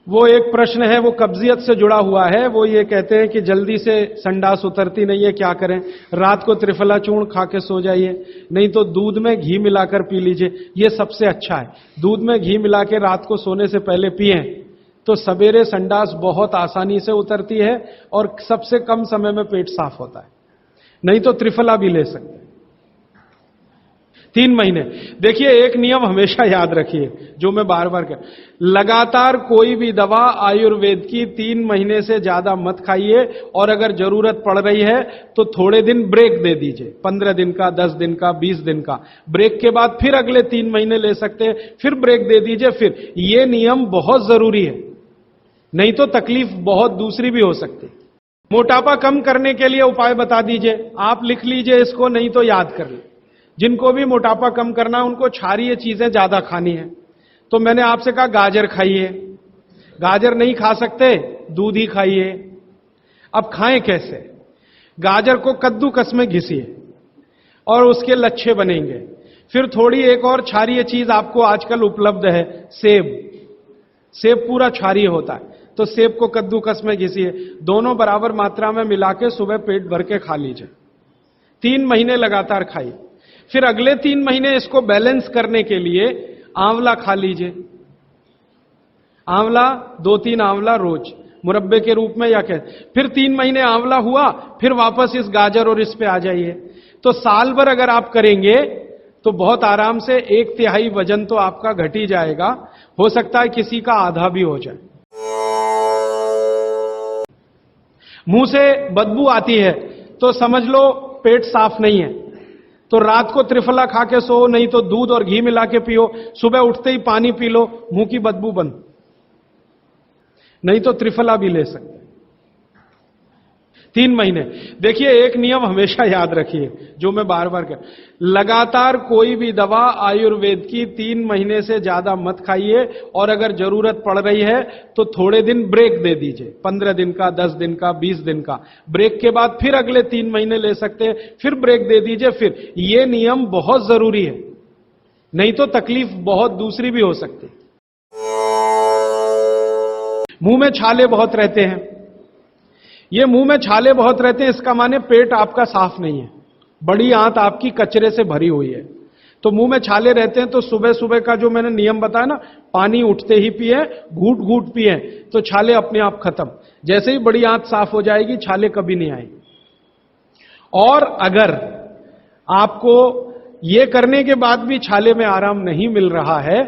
वो एक प्रश्न है, वो कब्जियत से जुड़ा हुआ है। वो ये कहते हैं कि जल्दी से संडास उतरती नहीं है, क्या करें? रात को त्रिफला चूर्ण खा के सो जाइए, नहीं तो दूध में घी मिलाकर पी लीजिए, ये सबसे अच्छा है। दूध में घी मिला के रात को सोने से पहले पिएं तो सवेरे संडास बहुत आसानी से उतरती है और सबसे कम समय में पेट साफ होता है। नहीं तो त्रिफला भी ले सकते हैं। 3 महीने। देखिए, एक नियम हमेशा याद रखिए, जो मैं बार बार कह, लगातार कोई भी दवा आयुर्वेद की 3 महीने से ज्यादा मत खाइए, और अगर जरूरत पड़ रही है तो थोड़े दिन ब्रेक दे दीजिए, 15 दिन का, 10 दिन का, 20 दिन का। ब्रेक के बाद फिर अगले 3 महीने ले सकते हैं, फिर ब्रेक दे दीजिए। फिर ये नियम बहुत जरूरी है, नहीं तो तकलीफ बहुत दूसरी भी हो सकती। मोटापा कम करने के लिए उपाय बता दीजिए, आप लिख लीजिए इसको, नहीं तो याद कर लीजिए। जिनको भी मोटापा कम करना, उनको क्षारीय चीजें ज्यादा खानी है। तो मैंने आपसे कहा गाजर खाइए, गाजर नहीं खा सकते, दूध ही खाइए। अब खाएं कैसे? गाजर को कद्दूकस में घिसिए और उसके लच्छे बनेंगे। फिर थोड़ी एक और क्षारीय चीज आपको आजकल उपलब्ध है, सेब। सेब पूरा क्षारीय होता है, तो सेब को कद्दूकस में घिसिए, दोनों बराबर मात्रा में मिला के सुबह पेट भर के खा लीजिए। 3 महीने लगातार खाइए। फिर अगले 3 महीने इसको बैलेंस करने के लिए आंवला खा लीजिए। आंवला 2-3 आंवला रोज मुरब्बे के रूप में, या क्या। फिर 3 महीने आंवला हुआ, फिर वापस इस गाजर और इस पे आ जाइए। तो साल भर अगर आप करेंगे तो बहुत आराम से 1/3 वजन तो आपका घट ही जाएगा। हो सकता है किसी का आधा भी हो जाए। मुंह से बदबू आती है तो समझ लो पेट साफ नहीं है, तो रात को त्रिफला खा के सो, नहीं तो दूध और घी मिला के पियो, सुबह उठते ही पानी पी लो, मुंह की बदबू बंद। नहीं तो त्रिफला भी ले सकते हैं। 3 महीने। देखिए, एक नियम हमेशा याद रखिए, जो मैं बार बार कह, लगातार कोई भी दवा आयुर्वेद की 3 महीने से ज्यादा मत खाइए, और अगर जरूरत पड़ रही है तो थोड़े दिन ब्रेक दे दीजिए, 15 दिन का, 10 दिन का, 20 दिन का। ब्रेक के बाद फिर अगले 3 महीने ले सकते हैं, फिर ब्रेक दे दीजिए। फिर ये नियम बहुत जरूरी है, नहीं तो तकलीफ बहुत दूसरी भी हो सकती। मुंह में छाले बहुत रहते हैं। ये मुंह में छाले बहुत रहते हैं, इसका माने पेट आपका साफ नहीं है, बड़ी आंत आपकी कचरे से भरी हुई है। तो मुंह में छाले रहते हैं तो सुबह सुबह का जो मैंने नियम बताया ना, पानी उठते ही पिए, घूट घूट पिए, तो छाले अपने आप खत्म। जैसे ही बड़ी आंत साफ हो जाएगी, छाले कभी नहीं आएंगे। और अगर आपको ये करने के बाद भी छाले में आराम नहीं मिल रहा है,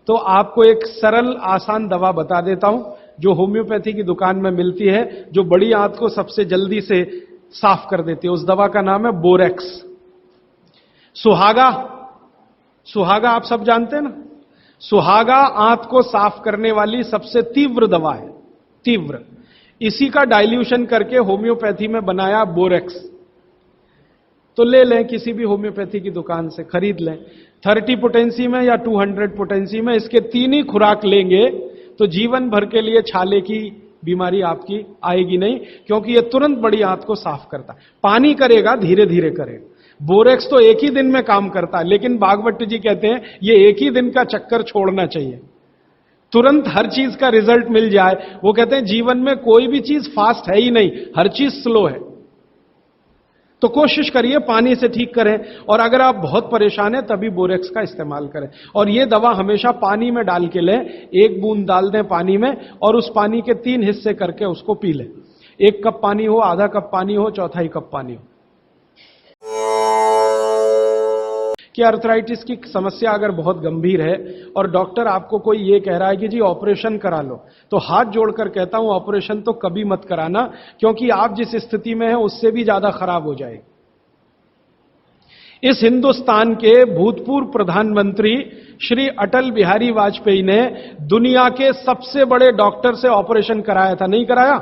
तो आपको एक सरल आसान दवा बता देता हूं, जो होम्योपैथी की दुकान में मिलती है, जो बड़ी आंत को सबसे जल्दी से साफ कर देती है। उस दवा का नाम है बोरेक्स। सुहागा, सुहागा आप सब जानते हैं ना, सुहागा आंत को साफ करने वाली सबसे तीव्र दवा है, तीव्र। इसी का डाइल्यूशन करके होम्योपैथी में बनाया बोरेक्स। तो ले लें, किसी भी होम्योपैथी की दुकान से खरीद लें, 30 पोटेंसी में या 200 पोटेंसी में। इसके 3 ही खुराक लेंगे तो जीवन भर के लिए छाले की बीमारी आपकी आएगी नहीं, क्योंकि यह तुरंत बड़ी आंत को साफ करता है। पानी करेगा, धीरे धीरे करेगा। बोरेक्स तो एक ही दिन में काम करता है, लेकिन भागवत जी कहते हैं ये एक ही दिन का चक्कर छोड़ना चाहिए, तुरंत हर चीज का रिजल्ट मिल जाए। वो कहते हैं जीवन में कोई भी चीज फास्ट है ही नहीं, हर चीज स्लो है। तो कोशिश करिए पानी से ठीक करें, और अगर आप बहुत परेशान हैं तभी बोरेक्स का इस्तेमाल करें। और ये दवा हमेशा पानी में डाल के लें, 1 बूंद डाल दें पानी में, और उस पानी के 3 हिस्से करके उसको पी लें। 1 कप पानी हो, आधा कप पानी हो, 1/4 कप पानी हो। कि अर्थराइटिस की समस्या अगर बहुत गंभीर है और डॉक्टर आपको कोई ये कह रहा है कि जी ऑपरेशन करा लो, तो हाथ जोड़कर कहता हूं ऑपरेशन तो कभी मत कराना, क्योंकि आप जिस स्थिति में हैं उससे भी ज्यादा खराब हो जाएगी। इस हिंदुस्तान के भूतपूर्व प्रधानमंत्री श्री अटल बिहारी वाजपेयी ने दुनिया के सबसे बड़े डॉक्टर से ऑपरेशन कराया था, नहीं कराया?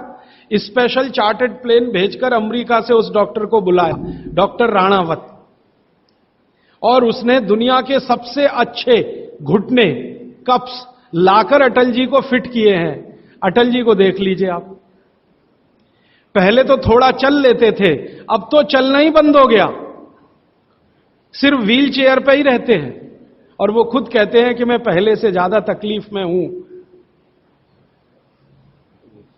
स्पेशल चार्टर्ड प्लेन भेजकर अमेरिका से उस डॉक्टर को बुलाया, डॉक्टर राणावत, और उसने दुनिया के सबसे अच्छे घुटने कप्स लाकर अटल जी को फिट किए हैं। अटल जी को देख लीजिए आप, पहले तो थोड़ा चल लेते थे, अब तो चलना ही बंद हो गया, सिर्फ व्हील चेयर पे ही रहते हैं। और वो खुद कहते हैं कि मैं पहले से ज्यादा तकलीफ में हूं।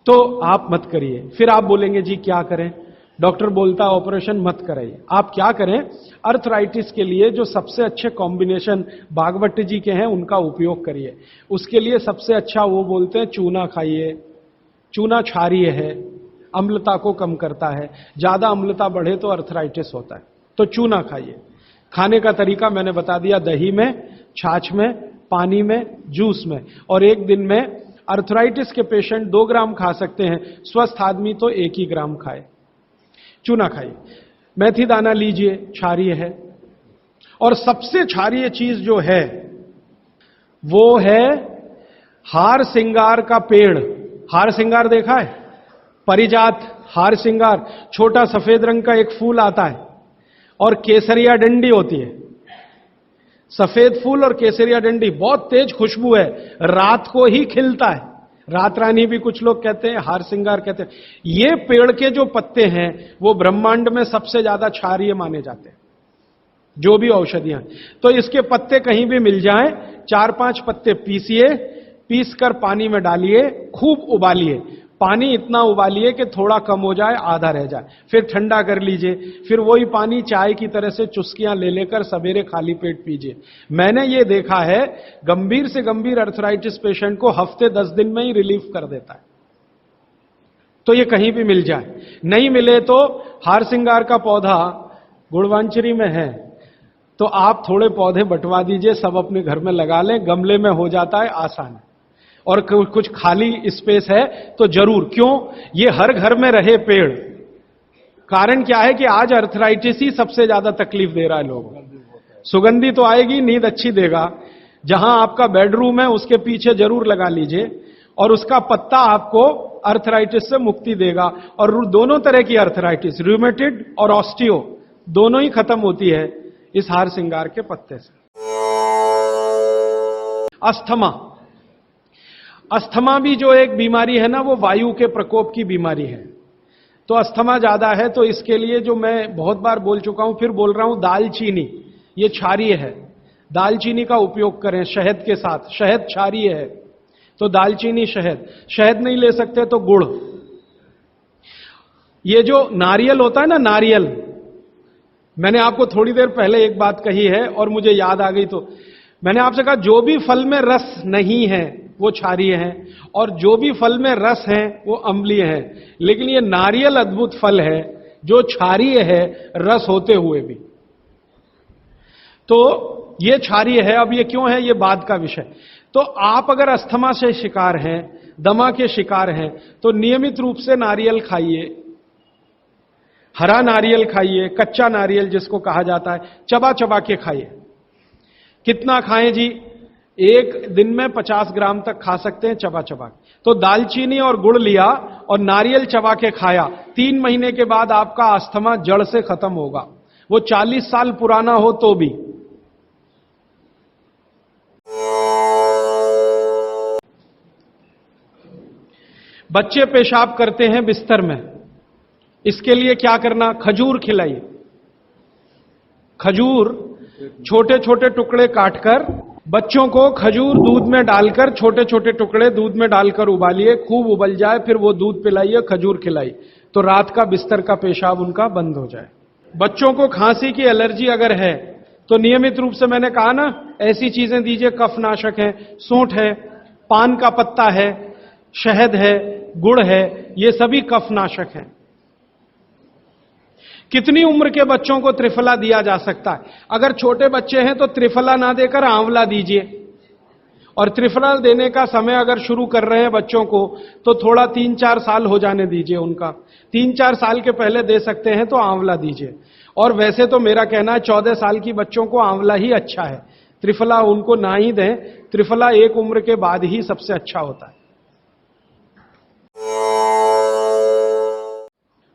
तो आप मत करिए। फिर आप बोलेंगे जी क्या करें, डॉक्टर बोलता है ऑपरेशन मत कराइए। आप क्या करें, अर्थराइटिस के लिए जो सबसे अच्छे कॉम्बिनेशन भागवत जी के हैं उनका उपयोग करिए। उसके लिए सबसे अच्छा वो बोलते हैं चूना खाइए। चूना क्षारीय है, अम्लता को कम करता है, ज्यादा अम्लता बढ़े तो अर्थराइटिस होता है, तो चूना खाइए। खाने का तरीका मैंने बता दिया, दही में, छाछ में, पानी में, जूस में, और एक दिन में अर्थराइटिस के पेशेंट 2 ग्राम खा सकते हैं, स्वस्थ आदमी तो 1 ही ग्राम खाए। चूना खाइए। मेथी दाना लीजिए, क्षारीय है। और सबसे क्षारीय चीज जो है वो है हार सिंगार का पेड़। हार सिंगार देखा है? परिजात हार सिंगार, छोटा सफेद रंग का एक फूल आता है और केसरिया डंडी होती है। सफेद फूल और केसरिया डंडी, बहुत तेज खुशबू है, रात को ही खिलता है। रात रानी भी कुछ लोग कहते हैं, हार सिंगार कहते हैं। ये पेड़ के जो पत्ते हैं वो ब्रह्मांड में सबसे ज्यादा क्षारीय माने जाते हैं, जो भी औषधियां। तो इसके पत्ते कहीं भी मिल जाएं, 4-5 पत्ते पीसिए, पीस कर पानी में डालिए, खूब उबालिए। पानी इतना उबालिए कि थोड़ा कम हो जाए, आधा रह जाए, फिर ठंडा कर लीजिए। फिर वही पानी चाय की तरह से चुस्कियां ले लेकर सवेरे खाली पेट पीजिए। मैंने ये देखा है, गंभीर से गंभीर अर्थराइटिस पेशेंट को हफ्ते 10 दिन में ही रिलीफ कर देता है। तो ये कहीं भी मिल जाए। नहीं मिले तो हार सिंगार का पौधा गुड़वांचरी में है, तो आप थोड़े पौधे बंटवा दीजिए, सब अपने घर में लगा लें, गमले में हो जाता है, आसान है। और कुछ खाली स्पेस है तो जरूर, क्यों, ये हर घर में रहे पेड़। कारण क्या है कि आज अर्थराइटिस ही सबसे ज्यादा तकलीफ दे रहा है लोगों को। सुगंधी तो आएगी, नींद अच्छी देगा। जहां आपका बेडरूम है उसके पीछे जरूर लगा लीजिए, और उसका पत्ता आपको अर्थराइटिस से मुक्ति देगा। और दोनों तरह की अर्थराइटिस, रूमेटिड और ऑस्टियो, दोनों ही खत्म होती है इस हार सिंगार के पत्ते से। अस्थमा, अस्थमा भी जो एक बीमारी है ना, वो वायु के प्रकोप की बीमारी है। तो अस्थमा ज्यादा है, तो इसके लिए जो मैं बहुत बार बोल चुका हूं, फिर बोल रहा हूं, दालचीनी, ये क्षारीय है। दालचीनी का उपयोग करें शहद के साथ, शहद क्षारीय है, तो दालचीनी, शहद। शहद नहीं ले सकते तो गुड़। ये जो नारियल होता है ना, नारियल, मैंने आपको थोड़ी देर पहले एक बात कही है और मुझे याद आ गई, तो मैंने आपसे कहा जो भी फल में रस नहीं है वो क्षारीय है, और जो भी फल में रस है वो अम्लीय है। लेकिन ये नारियल अद्भुत फल है जो क्षारीय है, रस होते हुए भी। तो ये क्षारीय है। अब ये क्यों है, ये बाद का विषय। तो आप अगर अस्थमा से शिकार हैं, दमा के शिकार हैं, तो नियमित रूप से नारियल खाइए। हरा नारियल खाइए, कच्चा नारियल जिसको कहा जाता है, चबा चबा के खाइए। कितना खाएं जी? एक दिन में 50 ग्राम तक खा सकते हैं, चबा चबा के। तो दालचीनी और गुड़ लिया और नारियल चबा के खाया, 3 महीने के बाद आपका अस्थमा जड़ से खत्म होगा, वो 40 साल पुराना हो तो भी। बच्चे पेशाब करते हैं बिस्तर में, इसके लिए क्या करना? खजूर खिलाइए। खजूर छोटे छोटे टुकड़े काटकर बच्चों को खजूर दूध में डालकर, छोटे छोटे टुकड़े दूध में डालकर उबालिए, खूब उबल जाए, फिर वो दूध पिलाइए, खजूर खिलाइए, तो रात का बिस्तर का पेशाब उनका बंद हो जाए। बच्चों को खांसी की एलर्जी अगर है तो नियमित रूप से, मैंने कहा ना, ऐसी चीजें दीजिए, कफनाशक है, सूंठ है, पान का पत्ता है, शहद है, गुड़ है, ये सभी कफनाशक हैं। कितनी उम्र के बच्चों को त्रिफला दिया जा सकता है? अगर छोटे बच्चे हैं तो त्रिफला ना देकर आंवला दीजिए, और त्रिफला देने का समय अगर शुरू कर रहे हैं बच्चों को तो थोड़ा 3-4 साल हो जाने दीजिए उनका। 3-4 साल के पहले दे सकते हैं तो आंवला दीजिए। और वैसे तो मेरा कहना है 14 साल की बच्चों को आंवला ही अच्छा है, त्रिफला उनको ना ही दें। त्रिफला एक उम्र के बाद ही सबसे अच्छा होता है।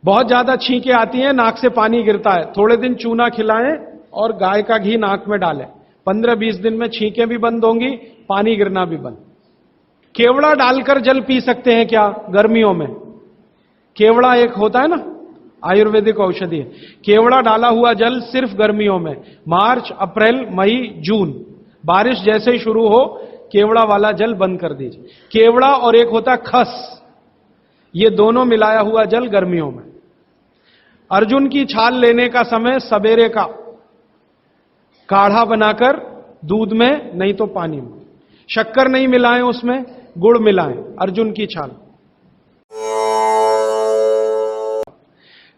बहुत ज्यादा छींकें आती हैं, नाक से पानी गिरता है, थोड़े दिन चूना खिलाएं और गाय का घी नाक में डालें, 15-20 दिन में छींकें भी बंद होंगी, पानी गिरना भी बंद। केवड़ा डालकर जल पी सकते हैं क्या गर्मियों में? केवड़ा एक होता है ना, आयुर्वेदिक औषधि है। केवड़ा डाला हुआ जल सिर्फ गर्मियों में, मार्च, अप्रैल, मई, जून, बारिश जैसे ही शुरू हो केवड़ा वाला जल बंद कर दीजिए। केवड़ा, और एक होता है खस। ये दोनों मिलाया हुआ जल गर्मियों में। अर्जुन की छाल लेने का समय सवेरे का, काढ़ा बनाकर दूध में नहीं तो पानी में, शक्कर नहीं मिलाएं, उसमें गुड़ मिलाएं, अर्जुन की छाल।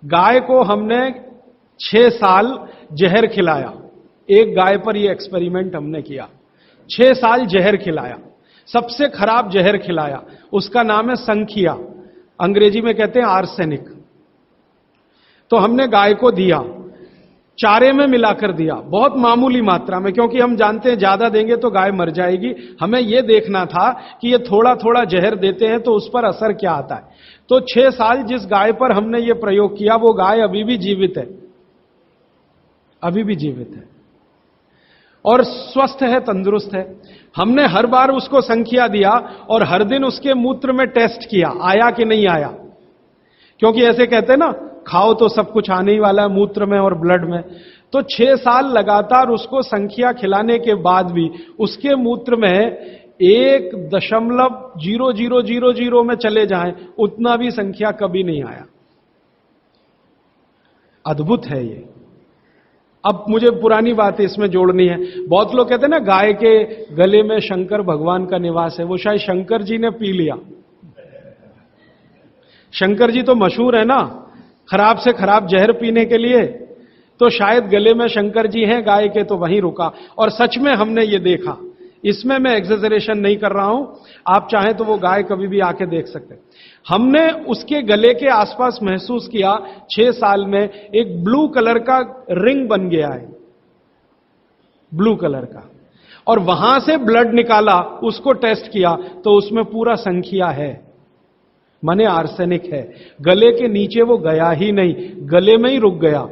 गाय को हमने 6 साल जहर खिलाया। एक गाय पर यह एक्सपेरिमेंट हमने किया, 6 साल जहर खिलाया, सबसे खराब जहर खिलाया। उसका नाम है संखिया, अंग्रेजी में कहते हैं आर्सेनिक। तो हमने गाय को दिया, चारे में मिलाकर दिया, बहुत मामूली मात्रा में, क्योंकि हम जानते हैं ज्यादा देंगे तो गाय मर जाएगी। हमें यह देखना था कि ये थोड़ा थोड़ा जहर देते हैं तो उस पर असर क्या आता है। तो 6 साल जिस गाय पर हमने ये प्रयोग किया, वो गाय अभी भी जीवित है, अभी भी जीवित है और स्वस्थ है, तंदुरुस्त है। हमने हर बार उसको संख्या दिया और हर दिन उसके मूत्र में टेस्ट किया, आया कि नहीं आया। क्योंकि ऐसे कहते हैं ना, खाओ तो सब कुछ आने ही वाला है मूत्र में और ब्लड में। तो 6 साल लगातार उसको संख्या खिलाने के बाद भी उसके मूत्र में 1.0000 में चले जाएं, उतना भी संख्या कभी नहीं आया। अद्भुत है ये। अब मुझे पुरानी बात इसमें जोड़नी है। बहुत लोग कहते हैं ना, गाय के गले में शंकर भगवान का निवास है। वो शायद शंकर जी ने पी लिया। शंकर जी तो मशहूर है ना, खराब से खराब जहर पीने के लिए। तो शायद गले में शंकर जी हैं गाय के, तो वहीं रुका। और सच में हमने ये देखा, इसमें मैं एग्जेजरेशन नहीं कर रहा हूं। आप चाहें तो वो गाय कभी भी आके देख सकते हैं। हमने उसके गले के आसपास महसूस किया 6 साल में एक ब्लू कलर का रिंग बन गया है, ब्लू कलर का। और वहां से ब्लड निकाला, उसको टेस्ट किया तो उसमें पूरा संख्या है, माने आर्सेनिक है। गले के नीचे वो गया ही नहीं, गले में ही रुक गया।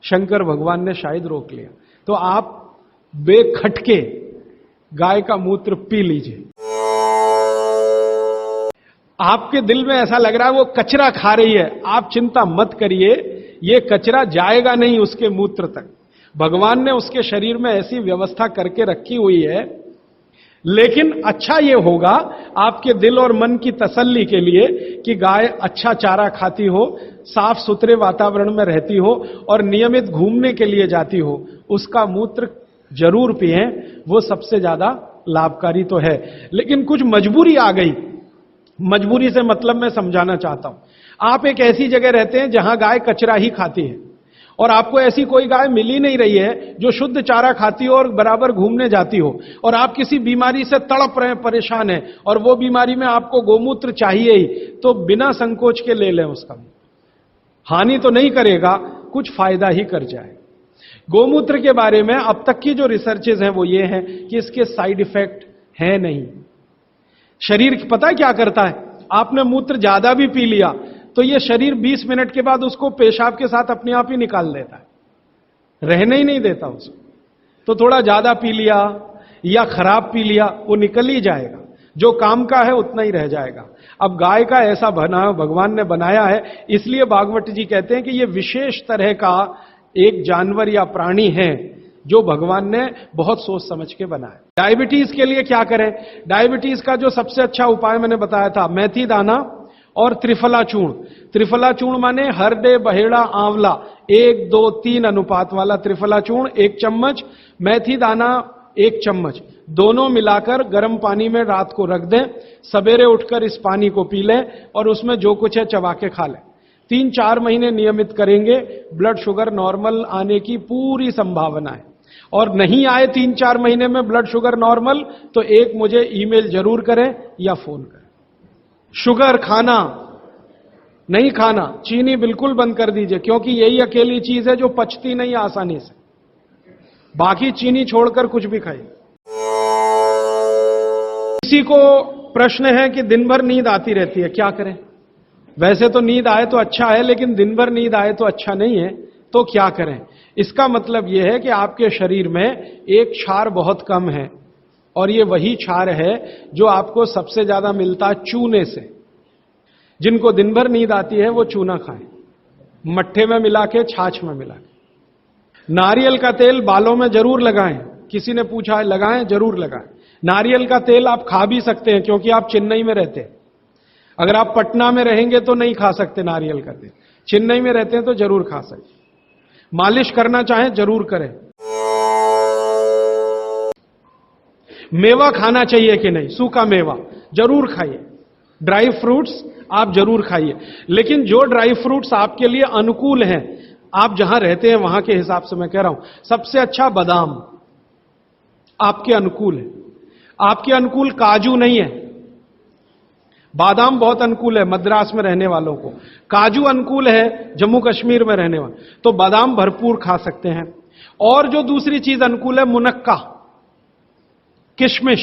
शंकर भगवान ने शायद रोक लिया। तो आप बेखटके गाय का मूत्र पी लीजिए। आपके दिल में ऐसा लग रहा है वो कचरा खा रही है, आप चिंता मत करिए, ये कचरा जाएगा नहीं उसके मूत्र तक। भगवान ने उसके शरीर में ऐसी व्यवस्था करके रखी हुई है। लेकिन अच्छा ये होगा आपके दिल और मन की तसल्ली के लिए कि गाय अच्छा चारा खाती हो, साफ सुथरे वातावरण में रहती हो और नियमित घूमने के लिए जाती हो, उसका मूत्र जरूर पिएं, वो सबसे ज्यादा लाभकारी तो है। लेकिन कुछ मजबूरी आ गई। मजबूरी से मतलब मैं समझाना चाहता हूं। आप एक ऐसी जगह रहते हैं जहां गाय कचरा ही खाती है और आपको ऐसी कोई गाय मिल ही नहीं रही है जो शुद्ध चारा खाती हो और बराबर घूमने जाती हो, और आप किसी बीमारी से तड़प रहे हैं, परेशान हैं, और वो बीमारी में आपको गोमूत्र चाहिए ही, तो बिना संकोच के ले लें। उसका हानि तो नहीं करेगा, कुछ फायदा ही कर जाए। गोमूत्र के बारे में अब तक की जो रिसर्चेज हैं वो ये हैं कि इसके साइड इफेक्ट हैं नहीं। शरीर पता क्या करता है, आपने मूत्र ज्यादा भी पी लिया तो ये शरीर 20 मिनट के बाद उसको पेशाब के साथ अपने आप ही निकाल देता है, रहने ही नहीं देता उसको। तो थोड़ा ज्यादा पी लिया या खराब पी लिया, वो निकल ही जाएगा, जो काम का है उतना ही रह जाएगा। अब गाय का ऐसा बना भगवान ने बनाया है, इसलिए भागवत जी कहते हैं कि ये विशेष तरह का एक जानवर या प्राणी है जो भगवान ने बहुत सोच समझ के बनाया। डायबिटीज के लिए क्या करें? डायबिटीज का जो सबसे अच्छा उपाय मैंने बताया था, मेथी दाना और त्रिफला चूर्ण। त्रिफला चूर्ण माने हरडे, बहेड़ा, आंवला, 1, 2, 3 अनुपात वाला त्रिफला चूर्ण 1 चम्मच, मेथी दाना 1 चम्मच, दोनों मिलाकर गर्म पानी में रात को रख दें। सवेरे उठकर इस पानी को पी लें और उसमें जो कुछ है चबा के खा लें। 3-4 महीने नियमित करेंगे, ब्लड शुगर नॉर्मल आने की पूरी संभावना है। और नहीं आए 3-4 महीने में ब्लड शुगर नॉर्मल, तो एक मुझे ईमेल जरूर करें या फोन करें। शुगर खाना नहीं खाना, चीनी बिल्कुल बंद कर दीजिए, क्योंकि यही अकेली चीज है जो पचती नहीं आसानी से। बाकी चीनी छोड़कर कुछ भी खाइए। किसी को प्रश्न है कि दिन भर नींद आती रहती है, क्या करें? वैसे तो नींद आए तो अच्छा है, लेकिन दिन भर नींद आए तो अच्छा नहीं है, तो क्या करें? इसका मतलब यह है कि आपके शरीर में एक क्षार बहुत कम है, और ये वही क्षार है जो आपको सबसे ज्यादा मिलता है चूने से। जिनको दिन भर नींद आती है वो चूना खाएं, मट्ठे में मिला के, छाछ में मिला के। नारियल का तेल बालों में जरूर लगाएं। किसी ने पूछा है, लगाएं? जरूर लगाएं। नारियल का तेल आप खा भी सकते हैं, क्योंकि आप चेन्नई में रहते हैं। अगर आप पटना में रहेंगे तो नहीं खा सकते नारियल का तेल, चेन्नई में रहते हैं तो जरूर खा सकते। मालिश करना चाहें जरूर करें। मेवा खाना चाहिए कि नहीं, सूखा मेवा जरूर खाइए, ड्राई फ्रूट्स आप जरूर खाइए, लेकिन जो ड्राई फ्रूट्स आपके लिए अनुकूल हैं, आप जहां रहते हैं वहां के हिसाब से मैं कह रहा हूं, सबसे अच्छा बादाम आपके अनुकूल है। आपके अनुकूल काजू नहीं है, बादाम बहुत अनुकूल है मद्रास में रहने वालों को, काजू अनुकूल है जम्मू कश्मीर में रहने वाले, तो बादाम भरपूर खा सकते हैं। और जो दूसरी चीज अनुकूल है मुनक्का, किशमिश।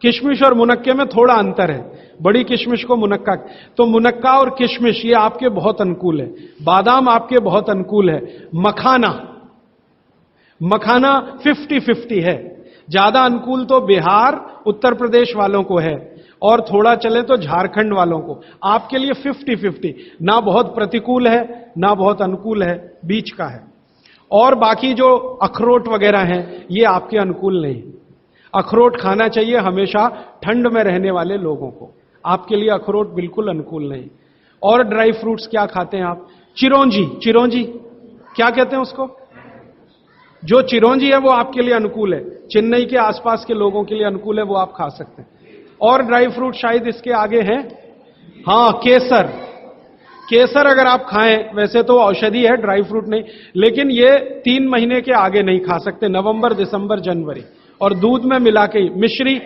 किशमिश और मुनक्के में थोड़ा अंतर है, बड़ी किशमिश को मुनक्का, तो मुनक्का और किशमिश ये आपके बहुत अनुकूल है। बादाम आपके बहुत अनुकूल है। मखाना, मखाना 50-50 है, ज्यादा अनुकूल तो बिहार उत्तर प्रदेश वालों को है, और थोड़ा चले तो झारखंड वालों को। आपके लिए 50-50, ना बहुत प्रतिकूल है ना बहुत अनुकूल है, बीच का है। और बाकी जो अखरोट वगैरह हैं ये आपके अनुकूल नहीं। अखरोट खाना चाहिए हमेशा ठंड में रहने वाले लोगों को, आपके लिए अखरोट बिल्कुल अनुकूल नहीं। और ड्राई फ्रूट्स क्या खाते हैं आप? चिरौंजी, चिरौंजी क्या कहते हैं उसको? जो चिरौंजी है वो आपके लिए अनुकूल है, चेन्नई के आसपास के लोगों के लिए अनुकूल है, वो आप खा सकते हैं। और ड्राई फ्रूट शायद इसके आगे हैं, हां केसर। केसर अगर आप खाएं, वैसे तो औषधि है, ड्राई फ्रूट नहीं, लेकिन ये 3 महीने के आगे नहीं खा सकते, नवंबर दिसंबर जनवरी, और दूध में मिला के। मिश्री,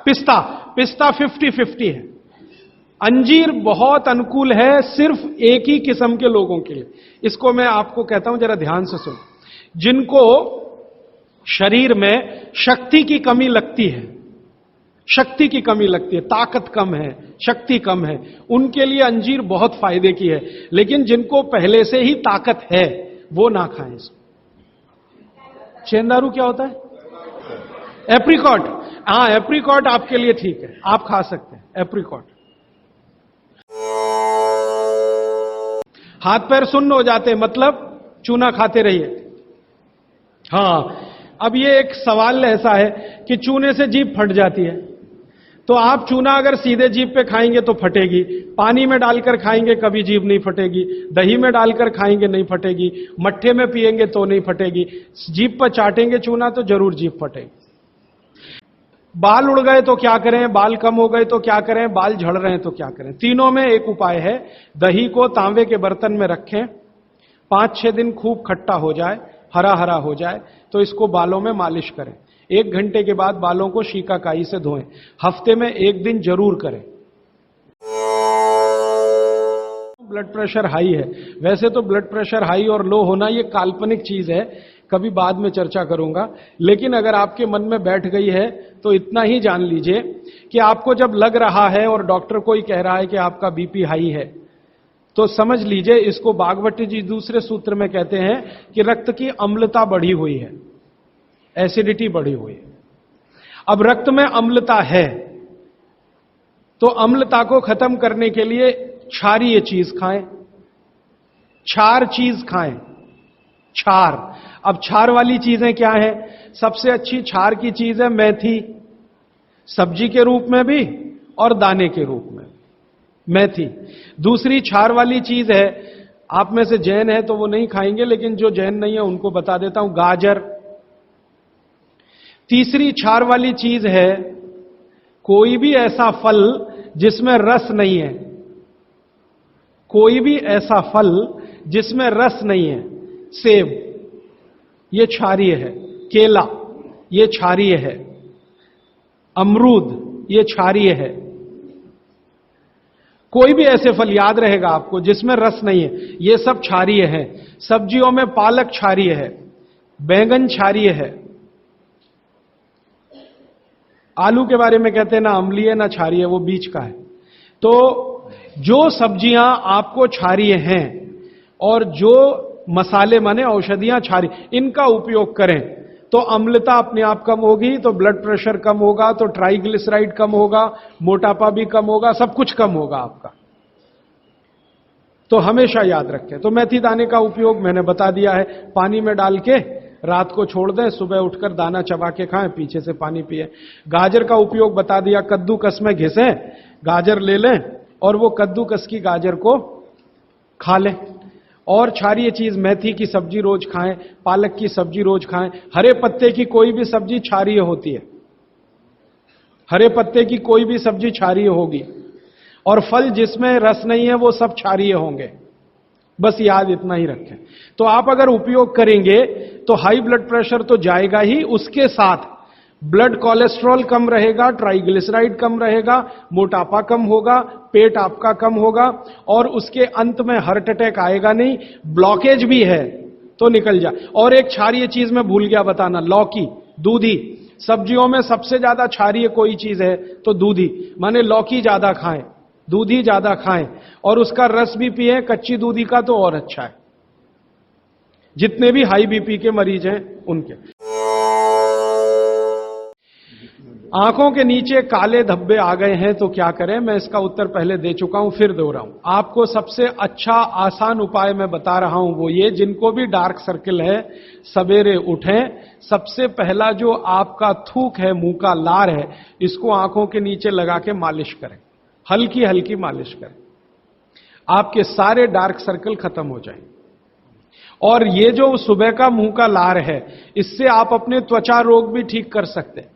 पिस्ता, पिस्ता 50-50 है। अंजीर बहुत अनुकूल है सिर्फ एक ही किस्म के लोगों के लिए, इसको मैं आपको कहता हूं जरा ध्यान से सुनो। जिनको शरीर में शक्ति की कमी लगती है, शक्ति की कमी लगती है, ताकत कम है, शक्ति कम है, उनके लिए अंजीर बहुत फायदे की है। लेकिन जिनको पहले से ही ताकत है वो ना खाएं इसको। चेंदारू क्या होता है? एप्रिकॉट, हां एप्रिकॉट आपके लिए ठीक है, आप खा सकते हैं एप्रिकॉट। हाथ पैर सुन्न हो जाते हैं, मतलब चूना खाते रहिए। हां, अब ये एक सवाल ऐसा है कि चूने से जीभ फट जाती है, तो आप चूना अगर सीधे जीभ पे खाएंगे तो फटेगी, पानी में डालकर खाएंगे कभी जीभ नहीं फटेगी, दही में डालकर खाएंगे नहीं फटेगी, मट्ठे में पिएंगे तो नहीं फटेगी, जीभ पर चाटेंगे चूना तो जरूर जीभ फटेगी। बाल उड़ गए तो क्या करें, बाल कम हो गए तो क्या करें, बाल झड़ रहे हैं तो क्या करें? तीनों में एक उपाय है, दही को तांबे के बर्तन में रखें, 5-6 दिन खूब खट्टा हो जाए, हरा हरा हो जाए, तो इसको बालों में मालिश करें। 1 घंटे के बाद बालों को शीकाकाई से धोएं, हफ्ते में 1 दिन जरूर करें। ब्लड प्रेशर हाई है, वैसे तो ब्लड प्रेशर हाई और लो होना ये काल्पनिक चीज है, कभी बाद में चर्चा करूंगा, लेकिन अगर आपके मन में बैठ गई है तो इतना ही जान लीजिए कि आपको जब लग रहा है और डॉक्टर कोई कह रहा है कि आपका बीपी हाई है, तो समझ लीजिए इसको बागवती जी दूसरे सूत्र में कहते हैं कि रक्त की अम्लता बढ़ी हुई है, एसिडिटी बढ़ी हुई है। अब रक्त में अम्लता है तो अम्लता को खत्म करने के लिए क्षारीय चीज खाएं, क्षार चीज खाएं, क्षार। अब क्षार वाली चीजें क्या है? सबसे अच्छी क्षार की चीज है मेथी, सब्जी के रूप में भी और दाने के रूप में मेथी। दूसरी क्षार वाली चीज है, आप में से जैन है तो वो नहीं खाएंगे, लेकिन जो जैन नहीं है उनको बता देता हूं, गाजर। तीसरी क्षार वाली चीज है कोई भी ऐसा फल जिसमें रस नहीं है, कोई भी ऐसा फल जिसमें रस नहीं है। सेब ये क्षारीय है, केला ये क्षारीय है, अमरूद ये क्षारीय है। कोई भी ऐसे फल याद रहेगा आपको जिसमें रस नहीं है, ये सब क्षारीय है। सब्जियों में पालक क्षारीय है, बैंगन क्षारीय है। आलू के बारे में कहते हैं ना अम्लीय ना क्षारीय, वो बीच का है। तो जो सब्जियां आपको क्षारीय हैं और जो मसाले माने औषधियां क्षारीय, इनका उपयोग करें तो अम्लता अपने आप कम होगी, तो ब्लड प्रेशर कम होगा, तो ट्राइग्लिसराइड कम होगा, मोटापा भी कम होगा, सब कुछ कम होगा आपका। तो हमेशा याद रखें। तो मेथी दाने का उपयोग मैंने बता दिया है, पानी में डाल के रात को छोड़ दें, सुबह उठकर दाना चबा के खाएं, पीछे से पानी पिए। गाजर का उपयोग बता दिया, कद्दूकस में घिसें, गाजर ले लें और वो कद्दूकस की गाजर को खा लें। और क्षारीय चीज मेथी की सब्जी रोज खाएं, पालक की सब्जी रोज खाएं। हरे पत्ते की कोई भी सब्जी क्षारीय होती है, हरे पत्ते की कोई भी सब्जी क्षारीय होगी, और फल जिसमें रस नहीं है वो सब क्षारीय होंगे। बस याद इतना ही रखें। तो आप अगर उपयोग करेंगे तो हाई ब्लड प्रेशर तो जाएगा ही, उसके साथ ब्लड कोलेस्ट्रॉल कम रहेगा, ट्राइग्लिसराइड कम रहेगा, मोटापा कम होगा, पेट आपका कम होगा, और उसके अंत में हार्ट अटैक आएगा नहीं। ब्लॉकेज भी है तो निकल जाए। और एक क्षारीय चीज मैं भूल गया बताना, लौकी, दूधी। सब्जियों में सबसे ज्यादा क्षारीय कोई चीज है तो दूधी, माने लौकी ज्यादा खाएं, दूधी ज्यादा खाएं, और उसका रस भी पिए, कच्ची दूधी का तो और अच्छा है, जितने भी हाई बीपी के मरीज हैं उनके। आंखों के नीचे काले धब्बे आ गए हैं तो क्या करें? मैं इसका उत्तर पहले दे चुका हूं, फिर दे रहा हूं। आपको सबसे अच्छा आसान उपाय मैं बता रहा हूं, वो ये, जिनको भी डार्क सर्किल है सवेरे उठें, सबसे पहला जो आपका थूक है, मुंह का लार है, इसको आंखों के नीचे लगा के मालिश करें, हल्की हल्की मालिश करें, आपके सारे डार्क सर्कल खत्म हो जाएंगे। और ये जो सुबह का मुंह का लार है, इससे आप अपने त्वचा रोग भी ठीक कर सकते हैं।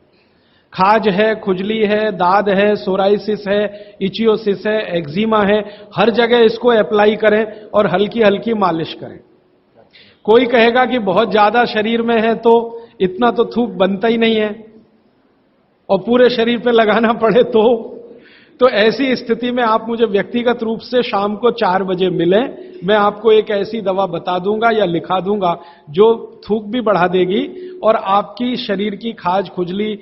खाज है, खुजली है, दाद है, सोराइसिस है, इचियोसिस है, एक्जिमा है, हर जगह इसको अप्लाई करें और हल्की हल्की मालिश करें। कोई कहेगा कि बहुत ज्यादा शरीर में है तो इतना तो थूक बनता ही नहीं है, और पूरे शरीर पे लगाना पड़े तो ऐसी स्थिति में आप मुझे व्यक्तिगत रूप से शाम को 4 बजे मिलें, मैं आपको एक ऐसी दवा बता दूंगा या लिखा दूंगा जो थूक भी बढ़ा देगी और आपकी शरीर की खाज, खुजली,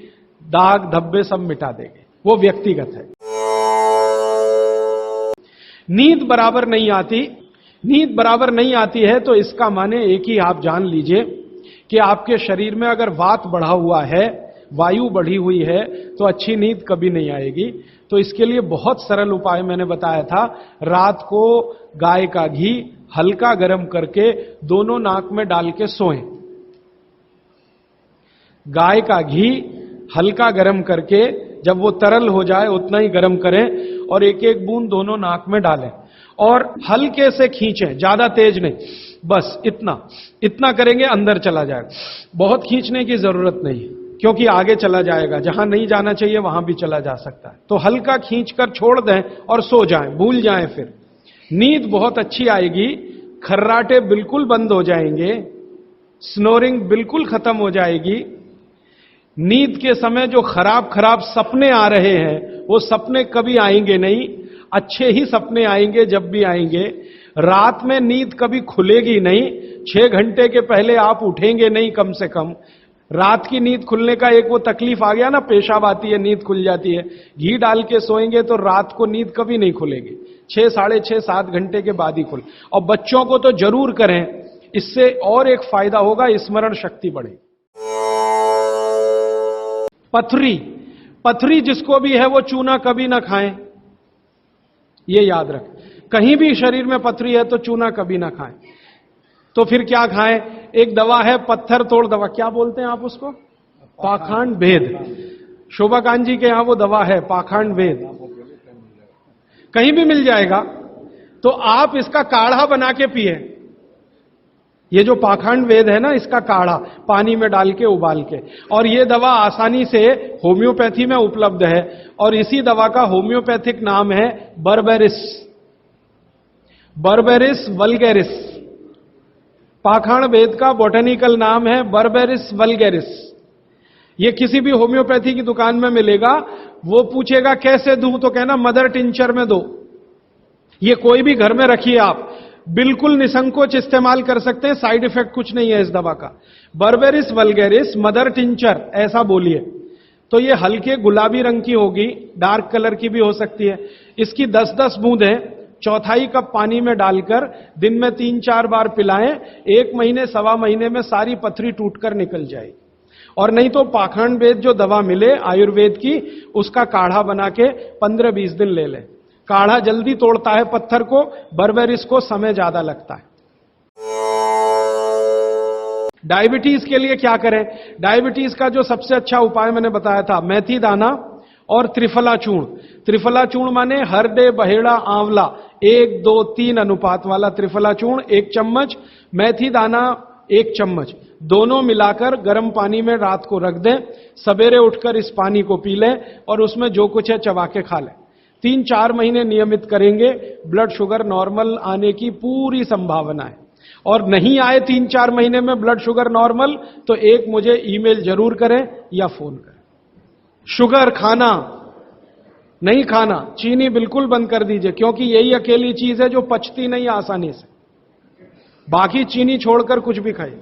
दाग, धब्बे सब मिटा देंगे। वो व्यक्तिगत है। नींद बराबर नहीं आती, नींद बराबर नहीं आती है तो इसका माने एक ही आप जान लीजिए कि आपके शरीर में अगर वात बढ़ा हुआ है, वायु बढ़ी हुई है, तो अच्छी नींद कभी नहीं आएगी। तो इसके लिए बहुत सरल उपाय मैंने बताया था। रात को गाय का घी हल्का गर्म करके दोनों नाक में डाल के सोएं। गाय का घी हल्का गर्म करके, जब वो तरल हो जाए उतना ही गर्म करें और एक एक बूंद दोनों नाक में डालें और हल्के से खींचें, ज्यादा तेज नहीं, बस इतना करेंगे अंदर चला जाएगा। बहुत खींचने की जरूरत नहीं, क्योंकि आगे चला जाएगा, जहां नहीं जाना चाहिए वहां भी चला जा सकता है। तो हल्का खींचकर छोड़ दें और सो जाएं, भूल जाएं। फिर नींद बहुत अच्छी आएगी, खर्राटे बिल्कुल बंद हो जाएंगे, स्नोरिंग बिल्कुल खत्म हो जाएगी। नींद के समय जो खराब खराब सपने आ रहे हैं वो सपने कभी आएंगे नहीं, अच्छे ही सपने आएंगे जब भी आएंगे। रात में नींद कभी खुलेगी नहीं, 6 घंटे के पहले आप उठेंगे नहीं कम से कम। रात की नींद खुलने का एक वो तकलीफ आ गया ना, पेशाब आती है, नींद खुल जाती है। घी डाल के सोएंगे तो रात को नींद कभी नहीं खुलेगी, 6, साढ़े 6, 7 घंटे के बाद ही खुल। और बच्चों को तो जरूर करें, इससे और एक फायदा होगा, स्मरण शक्ति बढ़ेगी। पथरी जिसको भी है वो चूना कभी ना खाएं, ये याद रखें। कहीं भी शरीर में पथरी है तो चूना कभी ना खाएं। तो फिर क्या खाएं? एक दवा है पत्थर तोड़ दवा, क्या बोलते हैं आप उसको? पाखंड भेद। शोभाकांत जी के यहां वो दवा है पाखंड भेद, कहीं भी मिल जाएगा। तो आप इसका काढ़ा बना के पिए। ये जो पाखंड वेद है ना, इसका काढ़ा पानी में डाल के उबाल के, और ये दवा आसानी से होम्योपैथी में उपलब्ध है। और इसी दवा का होम्योपैथिक नाम है बर्बेरिस, बर्बेरिस वल्गैरिस। पाखंड वेद का बॉटनिकल नाम है बर्बेरिस वल्गैरिस। ये किसी भी होम्योपैथी की दुकान में मिलेगा। वो पूछेगा कैसे दूं, तो कहना मदर टिंचर में दो। ये कोई भी घर में रखिए, आप बिल्कुल निसंकोच इस्तेमाल कर सकते हैं, साइड इफेक्ट कुछ नहीं है इस दवा का। बर्बेरिस वल्गैरिस मदर टिंचर ऐसा बोलिए। तो ये हल्के गुलाबी रंग की होगी, डार्क कलर की भी हो सकती है। इसकी 10-10 बूंदें 1/4 कप पानी में डालकर दिन में 3-4 बार पिलाएं। 1 महीने, 1.25 महीने में सारी पथरी टूटकर निकल जाएगी। और नहीं तो पाखंड वेद जो दवा मिले आयुर्वेद की, उसका काढ़ा बना के 15-20 दिन ले लें। काढ़ा जल्दी तोड़ता है पत्थर को, बर्बेरिस को समय ज्यादा लगता है। डायबिटीज के लिए क्या करें? डायबिटीज का जो सबसे अच्छा उपाय मैंने बताया था, मेथी दाना और त्रिफला चूर्ण। त्रिफला चूर्ण माने हरडे, बहेड़ा, आंवला, 1, 2, 3 अनुपात वाला त्रिफला चूर्ण 1 चम्मच, मेथी दाना 1 चम्मच, दोनों मिलाकर गर्म पानी में रात को रख दें। सवेरे उठकर इस पानी को पी लें और उसमें जो कुछ है चबा के खा लें। 3-4 महीने नियमित करेंगे, ब्लड शुगर नॉर्मल आने की पूरी संभावना है। और नहीं आए 3-4 महीने में ब्लड शुगर नॉर्मल, तो एक मुझे ईमेल जरूर करें या फोन करें। शुगर खाना नहीं खाना, चीनी बिल्कुल बंद कर दीजिए, क्योंकि यही अकेली चीज है जो पचती नहीं आसानी से। बाकी चीनी छोड़कर कुछ भी खाइए।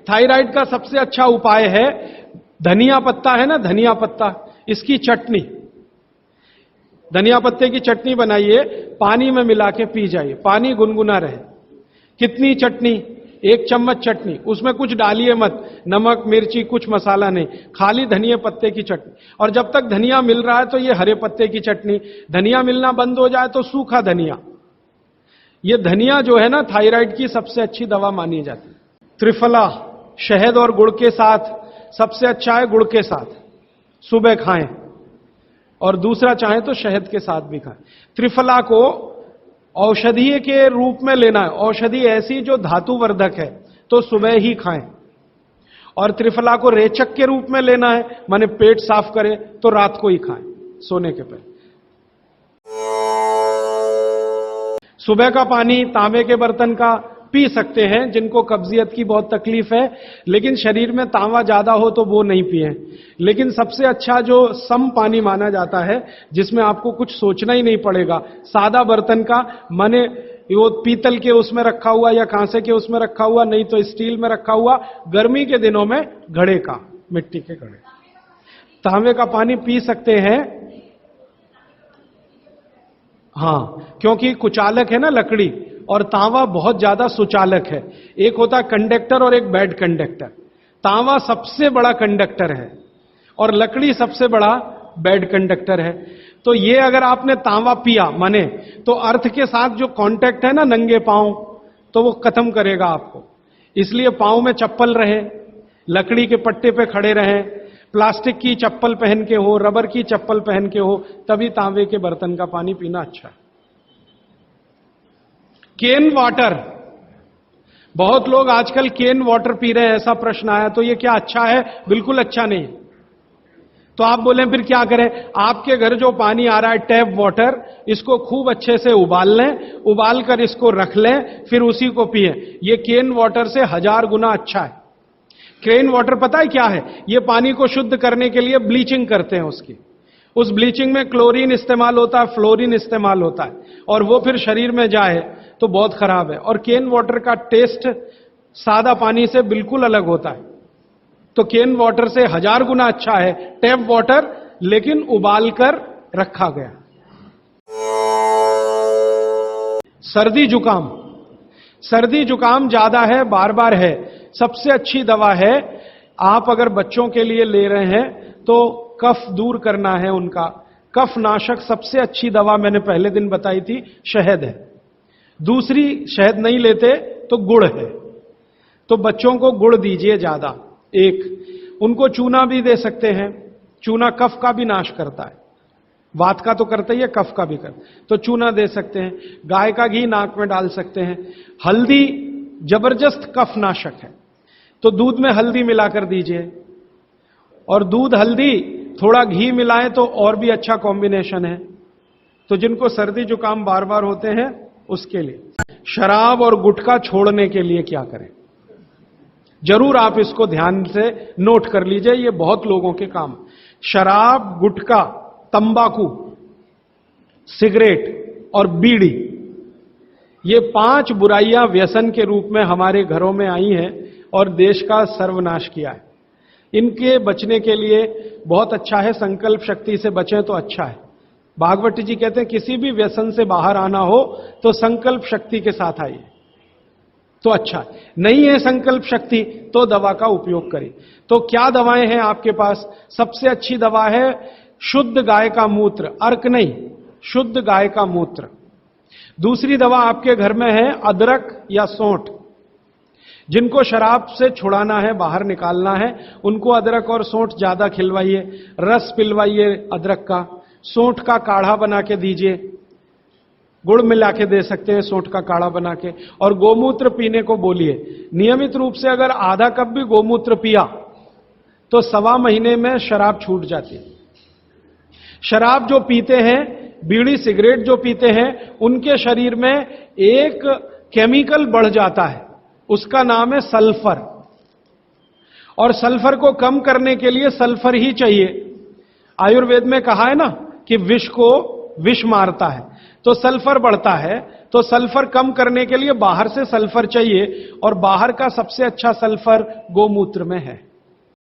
थायराइड का सबसे अच्छा उपाय है धनिया पत्ता है ना, धनिया पत्ता, इसकी चटनी। धनिया पत्ते की चटनी बनाइए, पानी में मिला के पी जाइए, पानी गुनगुना रहे। कितनी चटनी? 1 चम्मच चटनी, उसमें कुछ डालिए मत, नमक मिर्ची कुछ मसाला नहीं, खाली धनिया पत्ते की चटनी। और जब तक धनिया मिल रहा है तो ये हरे पत्ते की चटनी, धनिया मिलना बंद हो जाए तो सूखा धनिया। ये धनिया जो है ना, थायराइड की सबसे अच्छी दवा मानी जाती है। त्रिफला शहद और गुड़ के साथ सबसे अच्छा है, गुड़ के साथ सुबह खाएं, और दूसरा चाहे तो शहद के साथ भी खाएं। त्रिफला को औषधीय के रूप में लेना है, औषधि ऐसी जो धातुवर्धक है, तो सुबह ही खाएं। और त्रिफला को रेचक के रूप में लेना है, माने पेट साफ करे, तो रात को ही खाएं सोने के पहले। सुबह का पानी तांबे के बर्तन का पी सकते हैं जिनको कब्जियत की बहुत तकलीफ है, लेकिन शरीर में तांबा ज्यादा हो तो वो नहीं पिए। लेकिन सबसे अच्छा जो सम पानी माना जाता है, जिसमें आपको कुछ सोचना ही नहीं पड़ेगा, सादा बर्तन का, माने वो पीतल के उसमें रखा हुआ या कांसे के उसमें रखा हुआ, नहीं तो स्टील में रखा हुआ, गर्मी के दिनों में घड़े का, मिट्टी के घड़े, तांबे का पानी पी सकते हैं। हां, क्योंकि कुचालक है ना लकड़ी, और तांबा बहुत ज्यादा सुचालक है। एक होता है कंडक्टर और एक बैड कंडक्टर। तांबा सबसे बड़ा कंडक्टर है और लकड़ी सबसे बड़ा बैड कंडक्टर है। तो ये अगर आपने तांबा पिया माने, तो अर्थ के साथ जो कांटेक्ट है ना नंगे पांव, तो वो खत्म करेगा आपको। इसलिए पांव में चप्पल रहे, लकड़ी के पट्टे पे खड़े रहें, प्लास्टिक की चप्पल पहन के हो, रबर की चप्पल पहन के हो, तभी तांबे के बर्तन का पानी पीना अच्छा है। केन वाटर, बहुत लोग आजकल केन वाटर पी रहे हैं, ऐसा प्रश्न आया, तो ये क्या अच्छा है? बिल्कुल अच्छा नहीं। तो आप बोले फिर क्या करें? आपके घर जो पानी आ रहा है टैप वाटर, इसको खूब अच्छे से उबाल लें, उबाल कर इसको रख लें, फिर उसी को पिएं। ये केन वाटर से 1000 गुना अच्छा है। केन वाटर पता है क्या है? ये पानी को शुद्ध करने के लिए ब्लीचिंग करते हैं उसकी। उस ब्लीचिंग में क्लोरीन इस्तेमाल होता है, फ्लोरीन इस्तेमाल होता है, और वो फिर शरीर में जाए तो बहुत खराब है। और केन वाटर का टेस्ट सादा पानी से बिल्कुल अलग होता है। तो केन वाटर से 1000 गुना अच्छा है टैप वाटर, लेकिन उबाल कर रखा गया। सर्दी जुकाम, सर्दी जुकाम ज्यादा है, बार बार है, सबसे अच्छी दवा है। आप अगर बच्चों के लिए ले रहे हैं तो कफ दूर करना है उनका, कफ नाशक सबसे अच्छी दवा मैंने पहले दिन बताई थी, शहद है। दूसरी शहद नहीं लेते तो गुड़ है, तो बच्चों को गुड़ दीजिए ज्यादा। एक उनको चूना भी दे सकते हैं, चूना कफ का भी नाश करता है, वात का तो करता ही है, कफ का भी करता, तो चूना दे सकते हैं। गाय का घी नाक में डाल सकते हैं। हल्दी जबरदस्त कफ नाशक है, तो दूध में हल्दी मिलाकर दीजिए, और दूध हल्दी थोड़ा घी मिलाएं तो और भी अच्छा कॉम्बिनेशन है। तो जिनको सर्दी जुकाम बार बार होते हैं उसके लिए। शराब और गुटखा छोड़ने के लिए क्या करें? जरूर आप इसको ध्यान से नोट कर लीजिए, ये बहुत लोगों के काम। शराब, गुटखा, तंबाकू, सिगरेट और बीड़ी, ये 5 बुराइयां व्यसन के रूप में हमारे घरों में आई हैं और देश का सर्वनाश किया है। इनके बचने के लिए बहुत अच्छा है, संकल्प शक्ति से बचें तो अच्छा है। भागवत जी कहते हैं किसी भी व्यसन से बाहर आना हो तो संकल्प शक्ति के साथ आइए तो अच्छा है। नहीं है संकल्प शक्ति तो दवा का उपयोग करिए। तो क्या दवाएं हैं आपके पास? सबसे अच्छी दवा है शुद्ध गाय का मूत्र, अर्क नहीं, शुद्ध गाय का मूत्र। दूसरी दवा आपके घर में है अदरक या सौंठ। जिनको शराब से छुड़ाना है, बाहर निकालना है, उनको अदरक और सौंठ ज्यादा खिलवाइए, रस पिलवाइए अदरक का, सौंठ का काढ़ा बना के दीजिए, गुड़ मिला के दे सकते हैं सौंठ का काढ़ा बना के, और गोमूत्र पीने को बोलिए। नियमित रूप से अगर आधा कप भी गोमूत्र पिया तो 1.25 महीने में शराब छूट जाती है। शराब जो पीते हैं, बीड़ी सिगरेट जो पीते हैं, उनके शरीर में एक केमिकल बढ़ जाता है, उसका नाम है सल्फर, और सल्फर को कम करने के लिए सल्फर ही चाहिए। आयुर्वेद में कहा है ना कि विष को विष मारता है, तो सल्फर बढ़ता है, तो सल्फर कम करने के लिए बाहर से सल्फर चाहिए, और बाहर का सबसे अच्छा सल्फर गोमूत्र में है।